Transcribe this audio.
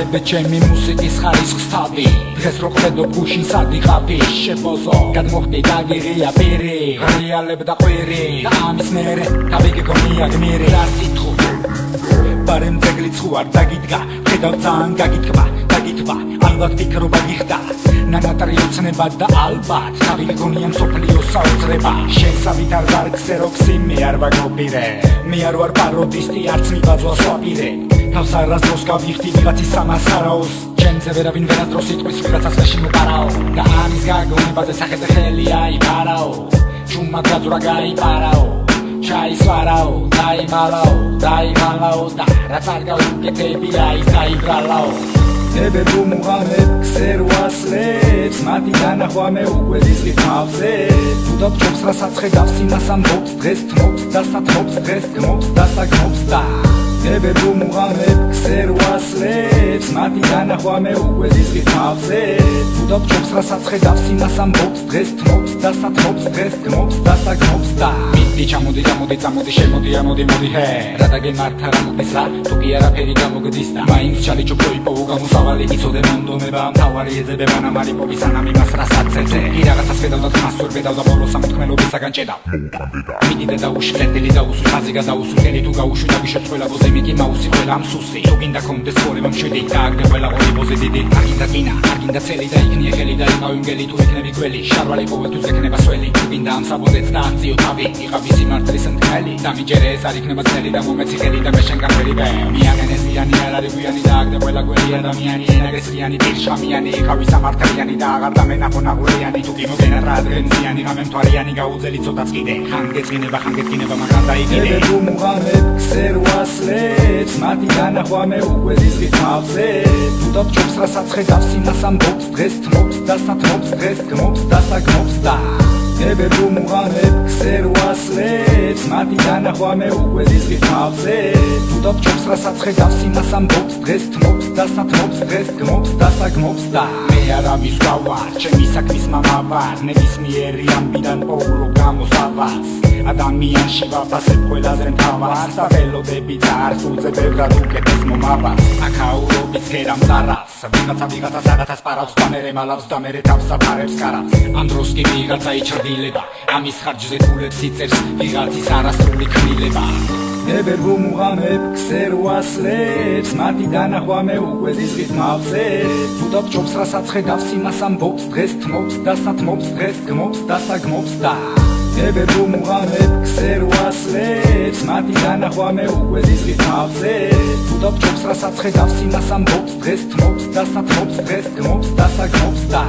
ვიწყდები ჩემი მუსიკის ხარისხს თავი დღეს რო ხედო გუშინ სადიღავი შებოზო გადმოხდი დაგიღია პირი რეალებ და ყვირი და ამის მერე თავი გეკონია გმირი და სიტყვა ბარემ ძეგლიც ხო არ დაგიდგა ხედავ ძალიან გაგიტკბა ალბათ ფიქრობა გიხდა ნანატრი ოცნება და ალბათ თავი გონია მსოფლიოს საოცრება შესავით არ ვარ ქსეროქსი მე არ ვაგობირე მე არ ვარ პაროდისტი არც მიბაძვას ვაპირე თავს არასდროს გავიხდი ვიღაცის სამასარაოს ჩემზე ვერავინ ვერასდროს სიტყვის ვიღაცას ხეში მოპარაო და ამის გაგონებაზე სახეზე ხელი აიპარაო ჩუმად გაძვრა გაიპარაო ჩაისვარაო დაიმალაო და რაც არ გავუკეთებია ის დაიბრალაო ebe bumuhameb kserwasrets mati danahwame უკვე ზიზღით მავზე თუდავ ჯობს რასაც ხედავს იმას ამბობს დღეს თმობს და სათმობს დღეს გმობს და საგმობს და ebe bumuhameb kserwasrets mati danahwame უკვე ზიზღით მავზე თუდავ ჯობს რასაც ხედავს იმას ამბობს დღეს თმობს და სათმობს დღეს გმობს და საგმობს და მიდი ჩამოდი წამოდი შემოდი ამოდი ჰე რა დაგემართა რა მოდის რა თუ კი არაფერი გამოგდის და მაინც ჩალიჩო პროიპოვო გამოსავალი იცოდე მონდომება მთავარი ეძებება ნამარი პოვისანამ იმას რასაც ეძე კი რაღაცას ვედავ და ხმას ვერ ვედავ და ბოლოს ამთქმელობისაგან ჭედავ მიდი და დაუშლენდილი და უსულ ხაზი გადაუსულელი თუ გაუშვი დაგიშებ ყველა ბოზე მიგი მაუსი ყველა მსუსი თუ გინდა კონდეს ხორება მშვიდი დააგდე ყველა ყოლი ბოზე დიდი აგინდა კინა აგინდა წელი და იქნია ხელი და იმავი მგელი თუ იქნები გველი შარვალი ყოველთვის ექნება სველი თუ გინდა ამ საბოდეც დააღწიო თავი იყავი სიმართლის მტკელი და მიჯერე ეს არ იქნება წელი და მომეცი ხელი და მე შენ გამერიბე მიაღენესიანი არ არის გვიანი დააგდე ყველა გველი ადამიანი ენაგესიანი პირშამიანი იყავი სამართლიანი და აღარ დამენახონაღურიანი თუ გიმოგენა რა დღენზიანი გამემთვალიანი გაუძელი ცოტაც კიდე ხან გეწინება მაგრამ დაიგიდე ebe bumuhameb kserwasrets mati danahwame უკვე ზიზღით მავზე თუდავ ჯობს რასაც ხედავს იმას ამბობს დღეს თმობს და სათმობს დღეს გმობს და საგმობს და ebe bumuhameb kserwasrets mati danahwame უკვე ზიზღით მავზე თუდავ ჯობს რასაც ხედავს იმას ამბობს დღეს თმობს და სათმობს დღეს გმობს და საგმობს და მე არავის გავარ ჩემი საქმის მამა ვარ ნებისმიერი ამბიდან პოულო გამოსავალს ადამიანში ვაფასებ ყველაზე მთავარს და ველოდები წარს უძე ბევრად უკეთეს მომავალს აკაურობის ქერამ წარავს ვიღაცა სადაც პარავს და მერე მალავს და მერე თავს საფარებს კარავს ამ დროს კი ვიღაცა იჩრდილება ამის ხარჯზე თულებს იწერს ვიღაცის არასრული ქმნილება ebe bumuhameb kserwasrets mati danahwame უკვე ზიზღით მავზე თუდავ ჯობს რასაც ხედავს იმას ამბობს დღეს თმობს და სათმობს დღეს გმობს და საგმობს და ebe bumuhameb kserwasrets mati danahwame უკვე ზიზღით მავზე თუდავ ჯობს რასაც ხედავს იმას ამბობს დღეს თმობს და სათმობს დღეს გმობს და საგმობს და